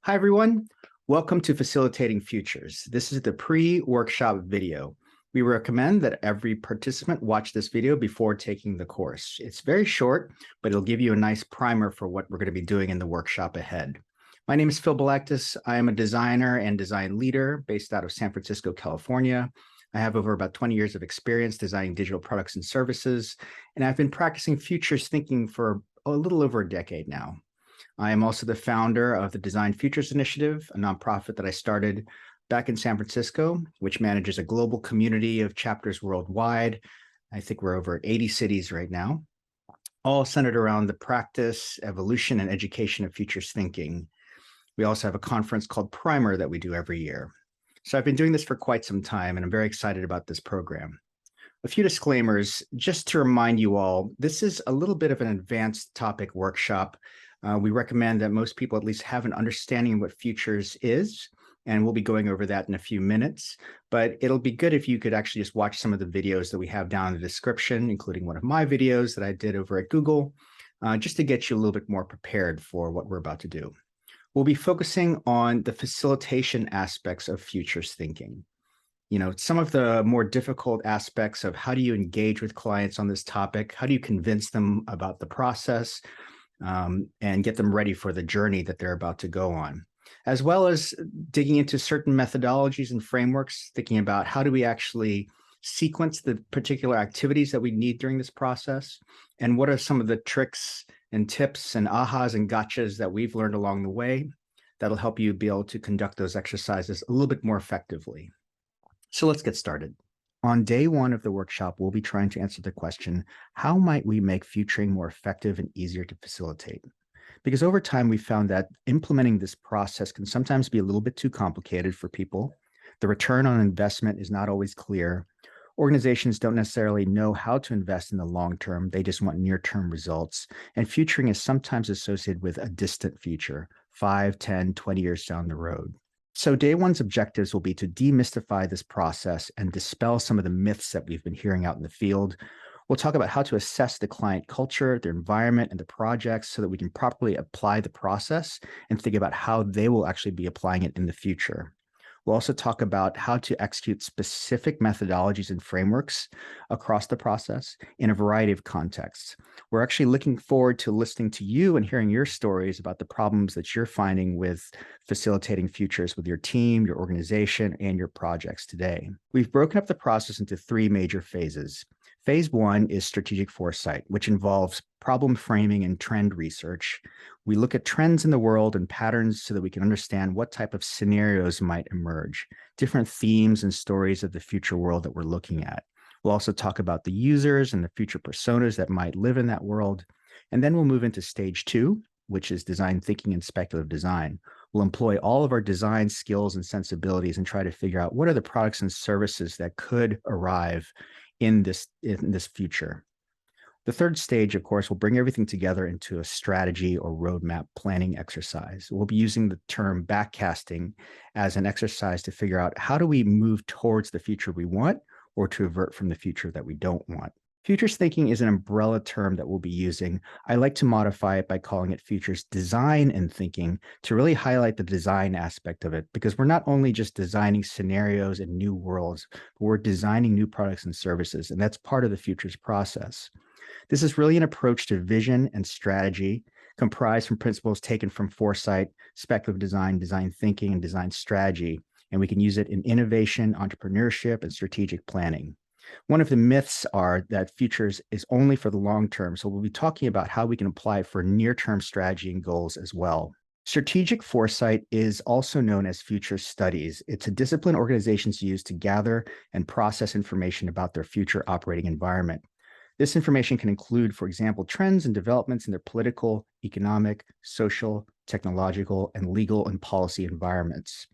Hi, everyone. Welcome to Facilitating Futures. This is the pre-workshop video. We recommend that every participant watch this video before taking the course. It's very short, but it'll give you a nice primer for what we're going to be doing in the workshop ahead. My name is Phil Balaktis. I am a designer and design leader based out of San Francisco, California. I have over about 20 years of experience designing digital products and services, and I've been practicing futures thinking for a little over a decade now. I am also the founder of the Design Futures Initiative, a nonprofit that I started back in San Francisco, which manages a global community of chapters worldwide. I think we're over 80 cities right now, all centered around the practice, evolution, and education of futures thinking. We also have a conference called Primer that we do every year. So I've been doing this for quite some time, and I'm very excited about this program. A few disclaimers, just to remind you all, this is a little bit of an advanced topic workshop. We recommend that most people at least have an understanding of what futures is, and we'll be going over that in a few minutes. But it'll be good if you could actually just watch some of the videos that we have down in the description, including one of my videos that I did over at Google, just to get you a little bit more prepared for what we're about to do. We'll be focusing on the facilitation aspects of futures thinking. Some of the more difficult aspects of how do you engage with clients on this topic, how do you convince them about the process, and get them ready for the journey that they're about to go on, as well as digging into certain methodologies and frameworks, thinking about how do we actually sequence the particular activities that we need during this process, and what are some of the tricks and tips and ahas and gotchas that we've learned along the way that'll help you be able to conduct those exercises a little bit more effectively. So let's get started. On day one of the workshop, we'll be trying to answer the question, how might we make futuring more effective and easier to facilitate? Because over time, we found that implementing this process can sometimes be a little bit too complicated for people. The return on investment is not always clear. Organizations don't necessarily know how to invest in the long term. They just want near-term results. And futuring is sometimes associated with a distant future, 5, 10, 20 years down the road. So day one's objectives will be to demystify this process and dispel some of the myths that we've been hearing out in the field. We'll talk about how to assess the client culture, their environment, and the projects so that we can properly apply the process and think about how they will actually be applying it in the future. We'll also talk about how to execute specific methodologies and frameworks across the process in a variety of contexts. We're actually looking forward to listening to you and hearing your stories about the problems that you're finding with facilitating futures with your team, your organization, and your projects today. We've broken up the process into 3 major phases. Phase 1 is strategic foresight, which involves problem framing and trend research. We look at trends in the world and patterns so that we can understand what type of scenarios might emerge, different themes and stories of the future world that we're looking at. We'll also talk about the users and the future personas that might live in that world. And then we'll move into stage 2, which is design thinking and speculative design. We'll employ all of our design skills and sensibilities and try to figure out what are the products and services that could arrive in this future. The third stage, of course, will bring everything together into a strategy or roadmap planning exercise. We'll be using the term backcasting as an exercise to figure out how do we move towards the future we want or to avert from the future that we don't want. Futures thinking is an umbrella term that we'll be using. I like to modify it by calling it futures design and thinking to really highlight the design aspect of it, because we're not only just designing scenarios and new worlds, but we're designing new products and services, and that's part of the futures process. This is really an approach to vision and strategy comprised from principles taken from foresight, speculative design, design thinking, and design strategy, and we can use it in innovation, entrepreneurship, and strategic planning. One of the myths are that futures is only for the long term, so we'll be talking about how we can apply it for near-term strategy and goals as well. Strategic foresight is also known as futures studies. It's a discipline organizations use to gather and process information about their future operating environment. This information can include, for example, trends and developments in their political, economic, social, technological, and legal and policy environments.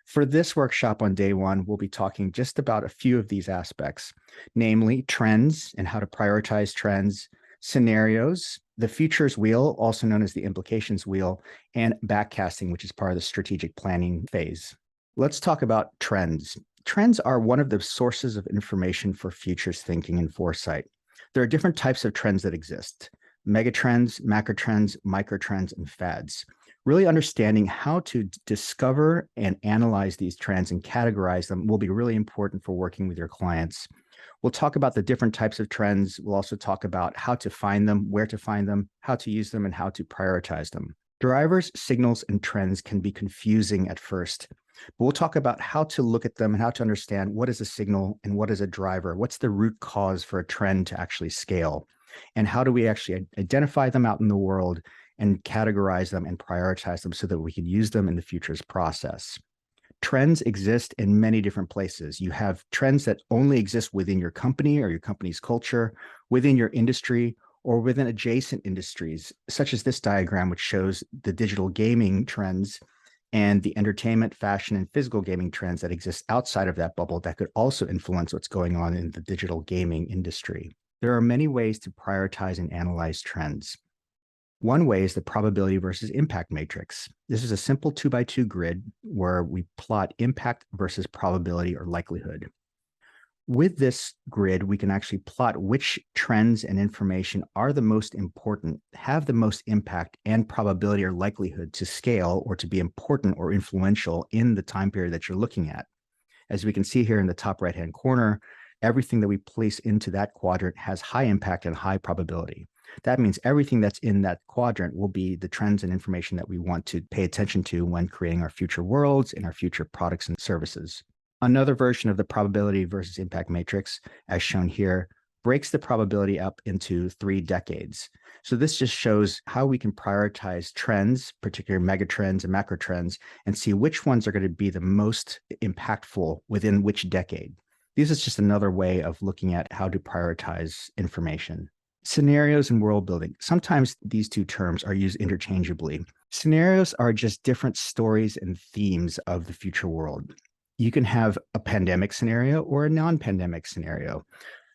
For this workshop on day one, we'll be talking just about a few of these aspects, namely trends and how to prioritize trends, scenarios, the futures wheel, also known as the implications wheel, and backcasting, which is part of the strategic planning phase. Let's talk about trends. Trends are one of the sources of information for futures thinking and foresight. There are different types of trends that exist: megatrends, macrotrends, microtrends, and fads. Really understanding how to discover and analyze these trends and categorize them will be really important for working with your clients. We'll talk about the different types of trends. We'll also talk about how to find them, where to find them, how to use them, and how to prioritize them. Drivers, signals, and trends can be confusing at first, but we'll talk about how to look at them and how to understand what is a signal and what is a driver. What's the root cause for a trend to actually scale? And how do we actually identify them out in the world and categorize them and prioritize them so that we can use them in the future's process? Trends exist in many different places. You have trends that only exist within your company or your company's culture, within your industry, or within adjacent industries, such as this diagram, which shows the digital gaming trends and the entertainment, fashion, and physical gaming trends that exist outside of that bubble that could also influence what's going on in the digital gaming industry. There are many ways to prioritize and analyze trends. One way is the probability versus impact matrix. This is a simple 2x2 grid where we plot impact versus probability or likelihood. With this grid, we can actually plot which trends and information are the most important, have the most impact and probability or likelihood to scale or to be important or influential in the time period that you're looking at. As we can see here in the top right-hand corner, everything that we place into that quadrant has high impact and high probability. That means everything that's in that quadrant will be the trends and information that we want to pay attention to when creating our future worlds and our future products and services. Another version of the probability versus impact matrix, as shown here, breaks the probability up into 3 decades. So this just shows how we can prioritize trends, particular megatrends and macro trends, and see which ones are going to be the most impactful within which decade. This is just another way of looking at how to prioritize information. Scenarios and world building. Sometimes these two terms are used interchangeably. Scenarios are just different stories and themes of the future world. You can have a pandemic scenario or a non-pandemic scenario.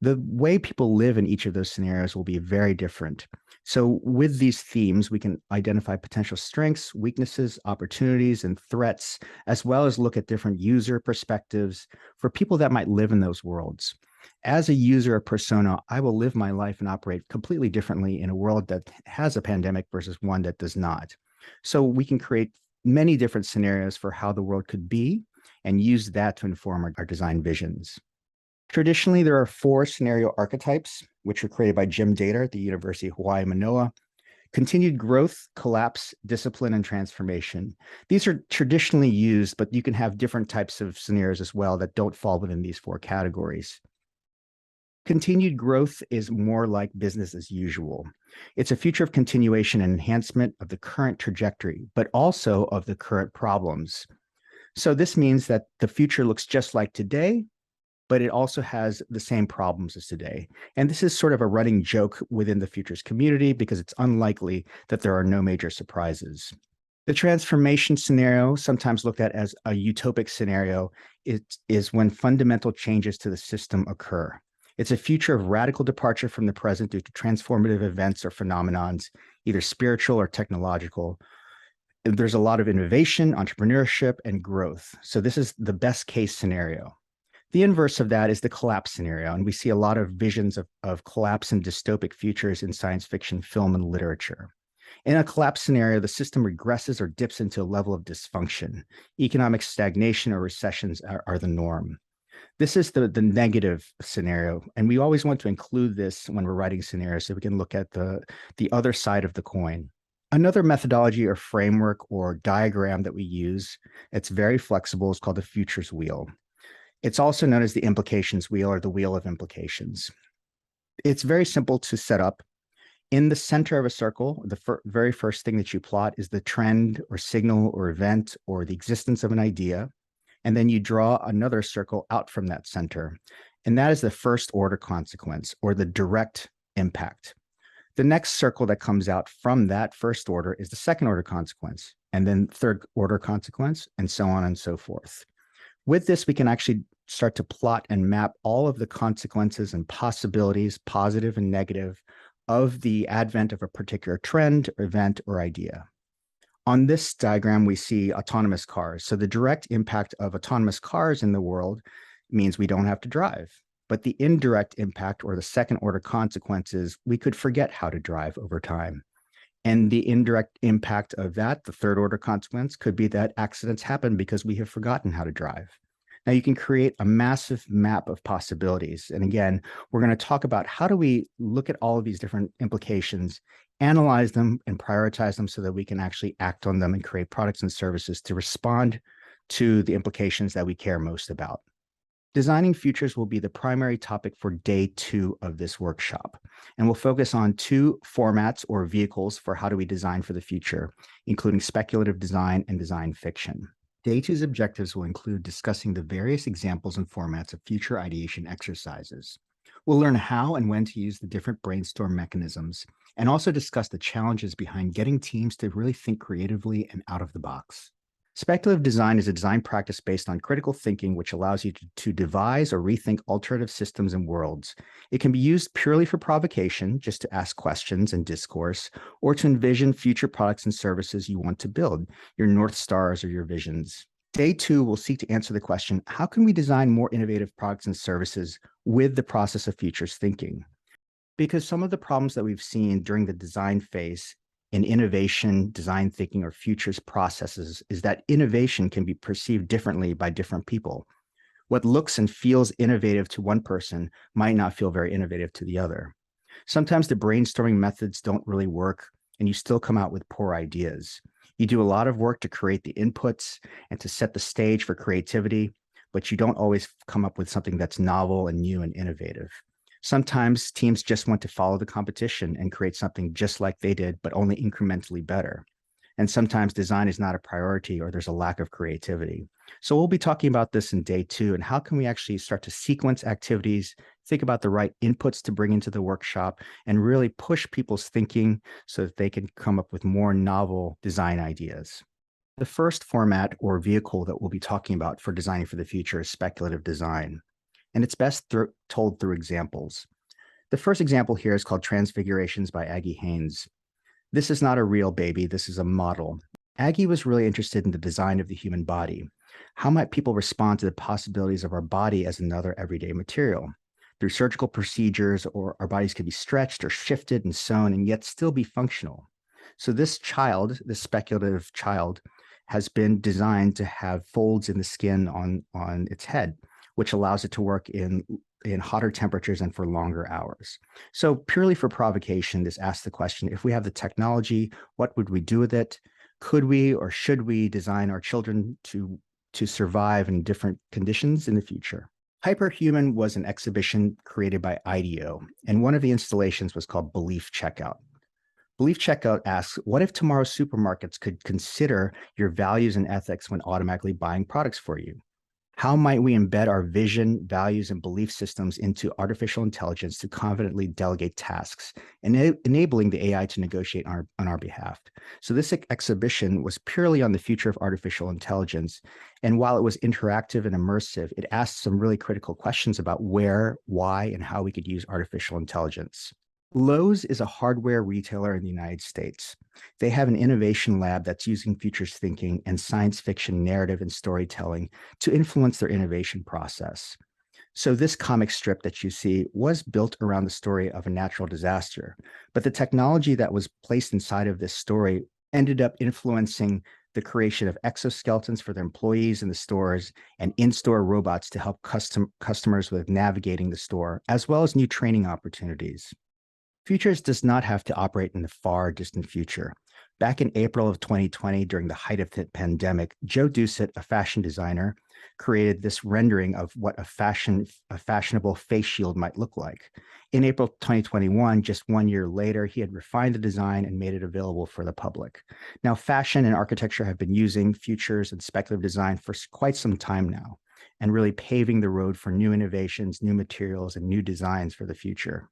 The way people live in each of those scenarios will be very different. So with these themes, we can identify potential strengths, weaknesses, opportunities, and threats, as well as look at different user perspectives for people that might live in those worlds. As a user, a persona, I will live my life and operate completely differently in a world that has a pandemic versus one that does not. So we can create many different scenarios for how the world could be and use that to inform our design visions. Traditionally, there are 4 scenario archetypes, which were created by Jim Dator at the University of Hawaii, Manoa. Continued growth, collapse, discipline, and transformation. These are traditionally used, but you can have different types of scenarios as well that don't fall within these 4 categories. Continued growth is more like business as usual. It's a future of continuation and enhancement of the current trajectory, but also of the current problems. So this means that the future looks just like today, but it also has the same problems as today. And this is sort of a running joke within the futures community because it's unlikely that there are no major surprises. The transformation scenario, sometimes looked at as a utopic scenario, is when fundamental changes to the system occur. It's a future of radical departure from the present due to transformative events or phenomenons, either spiritual or technological. There's a lot of innovation, entrepreneurship, and growth. So this is the best case scenario. The inverse of that is the collapse scenario, and we see a lot of visions of collapse and dystopic futures in science fiction, film, and literature. In a collapse scenario, the system regresses or dips into a level of dysfunction. Economic stagnation or recessions are the norm. This is the negative scenario, and we always want to include this when we're writing scenarios so we can look at the other side of the coin. Another methodology or framework or diagram that we use, it's very flexible, is called the futures wheel. It's also known as the implications wheel or the wheel of implications. It's very simple to set up. In the center of a circle, the very first thing that you plot is the trend or signal or event or the existence of an idea. And then you draw another circle out from that center. And that is the first order consequence or the direct impact. The next circle that comes out from that first order is the second order consequence, and then third order consequence, and so on and so forth. With this, we can actually start to plot and map all of the consequences and possibilities, positive and negative, of the advent of a particular trend, event, or idea. On this diagram, we see autonomous cars. So the direct impact of autonomous cars in the world means we don't have to drive. But the indirect impact or the second order consequences, we could forget how to drive over time. And the indirect impact of that, the third order consequence, could be that accidents happen because we have forgotten how to drive. Now you can create a massive map of possibilities. And again, we're going to talk about how do we look at all of these different implications, analyze them and prioritize them so that we can actually act on them and create products and services to respond to the implications that we care most about. Designing futures will be the primary topic for day 2 of this workshop, and we'll focus on 2 formats or vehicles for how do we design for the future, including speculative design and design fiction. Day 2's objectives will include discussing the various examples and formats of future ideation exercises. We'll learn how and when to use the different brainstorm mechanisms, and also discuss the challenges behind getting teams to really think creatively and out of the box. Speculative design is a design practice based on critical thinking, which allows you to devise or rethink alternative systems and worlds. It can be used purely for provocation, just to ask questions and discourse, or to envision future products and services you want to build, your North Stars or your visions. Day 2 will seek to answer the question, how can we design more innovative products and services with the process of futures thinking? Because some of the problems that we've seen during the design phase in innovation, design thinking, or futures processes is that innovation can be perceived differently by different people. What looks and feels innovative to one person might not feel very innovative to the other. Sometimes the brainstorming methods don't really work, and you still come out with poor ideas. You do a lot of work to create the inputs and to set the stage for creativity, but you don't always come up with something that's novel and new and innovative. Sometimes teams just want to follow the competition and create something just like they did, but only incrementally better. And sometimes design is not a priority or there's a lack of creativity. So we'll be talking about this in day 2 and how can we actually start to sequence activities, think about the right inputs to bring into the workshop, and really push people's thinking so that they can come up with more novel design ideas. The first format or vehicle that we'll be talking about for designing for the future is speculative design, and it's best told through examples. The first example here is called Transfigurations by Aggie Haynes. This is not a real baby, this is a model. Aggie was really interested in the design of the human body. How might people respond to the possibilities of our body as another everyday material? Through surgical procedures, or our bodies could be stretched or shifted and sewn and yet still be functional. So this child, this speculative child, has been designed to have folds in the skin on its head, which allows it to work in hotter temperatures and for longer hours. So purely for provocation, this asks the question, if we have the technology, what would we do with it? Could we or should we design our children to survive in different conditions in the future? Hyperhuman was an exhibition created by IDEO, and one of the installations was called Belief Checkout. Belief Checkout asks, what if tomorrow's supermarkets could consider your values and ethics when automatically buying products for you? How might we embed our vision, values, and belief systems into artificial intelligence to confidently delegate tasks, enabling the AI to negotiate on our behalf? So this exhibition was purely on the future of artificial intelligence. And while it was interactive and immersive, it asked some really critical questions about where, why, and how we could use artificial intelligence. Lowe's is a hardware retailer in the United States. They have an innovation lab that's using futures thinking and science fiction narrative and storytelling to influence their innovation process. So this comic strip that you see was built around the story of a natural disaster, but the technology that was placed inside of this story ended up influencing the creation of exoskeletons for their employees in the stores and in-store robots to help customers with navigating the store, as well as new training opportunities. Futures does not have to operate in the far distant future. Back in April of 2020, during the height of the pandemic, Joe Doucette, a fashion designer, created this rendering of what a fashionable face shield might look like. In April 2021, just 1 year later, he had refined the design and made it available for the public. Now, fashion and architecture have been using futures and speculative design for quite some time now, and really paving the road for new innovations, new materials, and new designs for the future.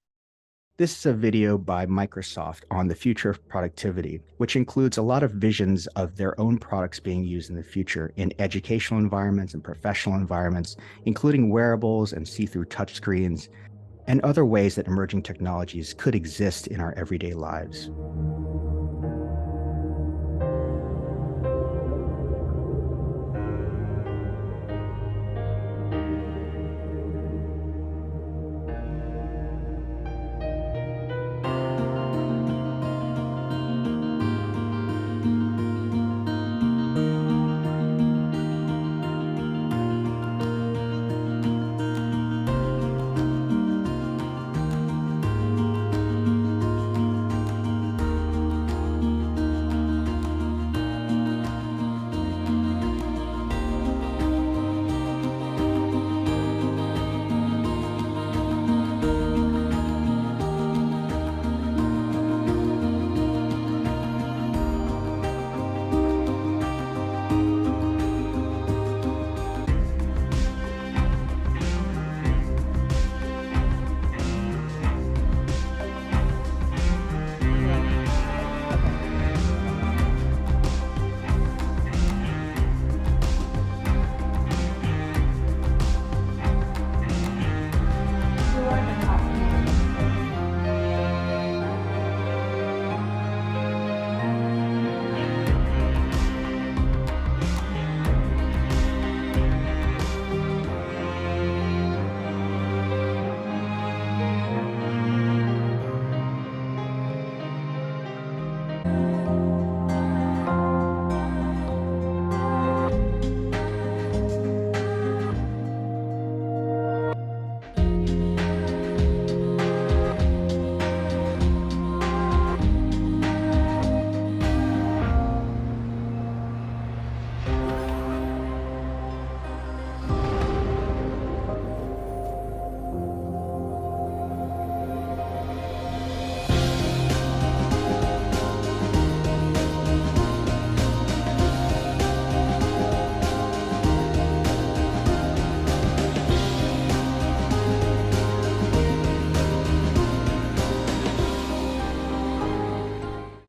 This is a video by Microsoft on the future of productivity, which includes a lot of visions of their own products being used in the future in educational environments and professional environments, including wearables and see-through touchscreens, and other ways that emerging technologies could exist in our everyday lives.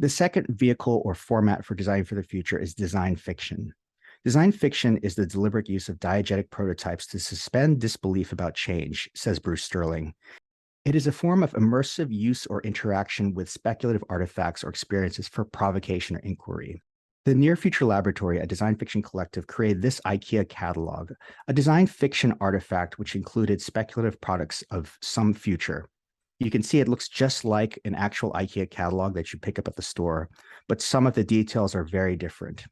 The second vehicle or format for design for the future is design fiction. Design fiction is the deliberate use of diegetic prototypes to suspend disbelief about change, says Bruce Sterling. It is a form of immersive use or interaction with speculative artifacts or experiences for provocation or inquiry. The Near Future Laboratory, a design fiction collective, created this IKEA catalog, a design fiction artifact which included speculative products of some future. You can see it looks just like an actual IKEA catalog that you pick up at the store, but some of the details are very different.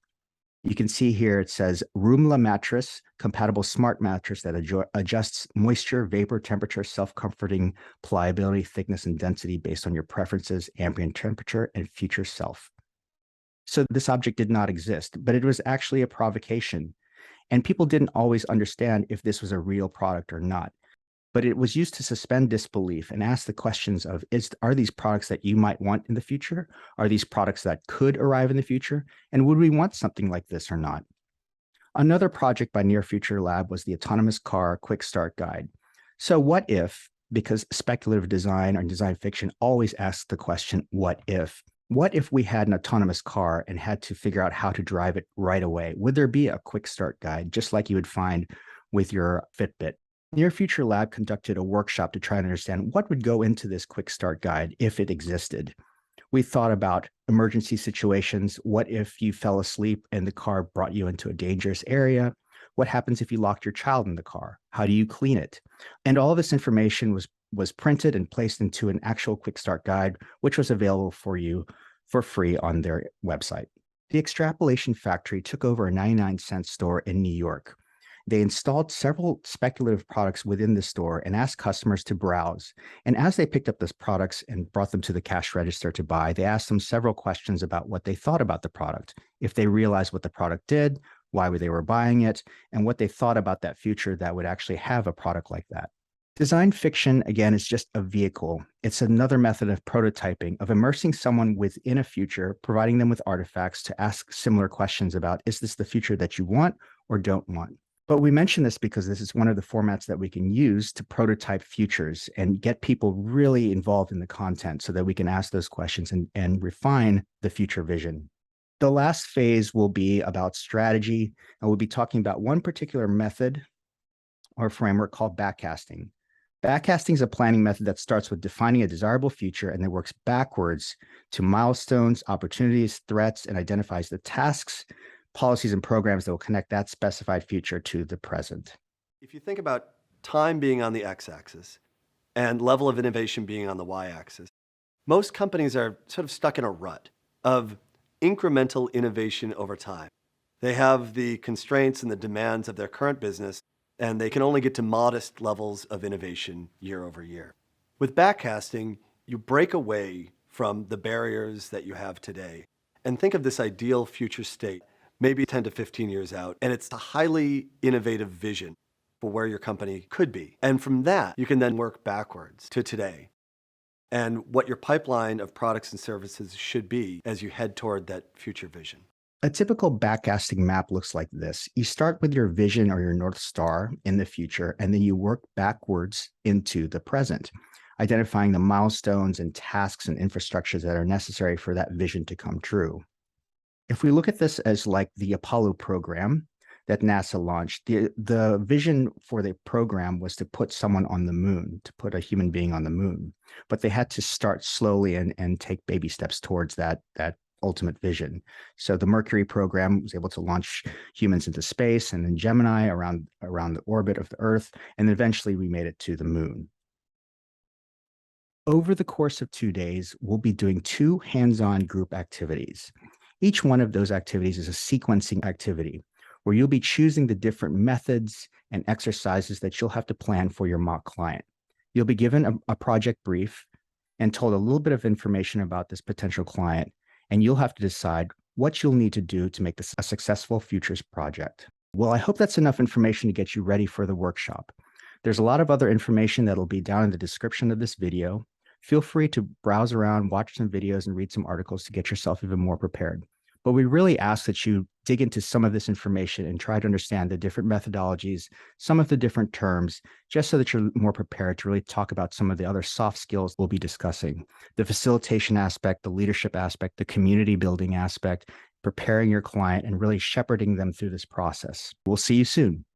You can see here it says Roomla mattress, compatible smart mattress that adjusts moisture, vapor, temperature, self-comforting pliability, thickness, and density based on your preferences, ambient temperature, and future self. So this object did not exist, but it was actually a provocation. And people didn't always understand if this was a real product or not. But it was used to suspend disbelief and ask the questions of, are these products that you might want in the future? Are these products that could arrive in the future? And would we want something like this or not? Another project by Near Future Lab was the Autonomous Car Quick Start Guide. So what if, because speculative design or design fiction always asks the question, what if? What if we had an autonomous car and had to figure out how to drive it right away? Would there be a quick start guide, just like you would find with your Fitbit? Near Future Lab conducted a workshop to try and understand what would go into this quick start guide if it existed. We thought about emergency situations. What if you fell asleep and the car brought you into a dangerous area? What happens if you locked your child in the car? How do you clean it? And all of this information was printed and placed into an actual quick start guide, which was available for you for free on their website. The Extrapolation Factory took over a 99-cent store in New York. They installed several speculative products within the store and asked customers to browse. And as they picked up those products and brought them to the cash register to buy, they asked them several questions about what they thought about the product, if they realized what the product did, why they were buying it, and what they thought about that future that would actually have a product like that. Design fiction, again, is just a vehicle. It's another method of prototyping, of immersing someone within a future, providing them with artifacts to ask similar questions about, is this the future that you want or don't want? But we mention this because this is one of the formats that we can use to prototype futures and get people really involved in the content so that we can ask those questions and refine the future vision. The last phase will be about strategy, and we'll be talking about one particular method or framework called backcasting. Backcasting is a planning method that starts with defining a desirable future and then works backwards to milestones, opportunities, threats, and identifies the tasks, policies, and programs that will connect that specified future to the present. If you think about time being on the x-axis and level of innovation being on the y-axis, most companies are sort of stuck in a rut of incremental innovation over time. They have the constraints and the demands of their current business, and they can only get to modest levels of innovation year over year. With backcasting, you break away from the barriers that you have today and think of this ideal future state, maybe 10 to 15 years out, and it's a highly innovative vision for where your company could be. And from that, you can then work backwards to today and what your pipeline of products and services should be as you head toward that future vision. A typical backcasting map looks like this. You start with your vision or your North Star in the future, and then you work backwards into the present, identifying the milestones and tasks and infrastructures that are necessary for that vision to come true. If we look at this as like the Apollo program that NASA launched, the vision for the program was to put someone on the moon, to put a human being on the moon. But they had to start slowly and take baby steps towards that ultimate vision. So the Mercury program was able to launch humans into space, and then Gemini around the orbit of the Earth, and then eventually we made it to the moon. Over the course of 2 days, we'll be doing 2 hands-on group activities. Each one of those activities is a sequencing activity where you'll be choosing the different methods and exercises that you'll have to plan for your mock client. You'll be given a project brief and told a little bit of information about this potential client, and you'll have to decide what you'll need to do to make this a successful futures project. Well, I hope that's enough information to get you ready for the workshop. There's a lot of other information that'll be down in the description of this video. Feel free to browse around, watch some videos, and read some articles to get yourself even more prepared. But we really ask that you dig into some of this information and try to understand the different methodologies, some of the different terms, just so that you're more prepared to really talk about some of the other soft skills we'll be discussing. The facilitation aspect, the leadership aspect, the community building aspect, preparing your client and really shepherding them through this process. We'll see you soon.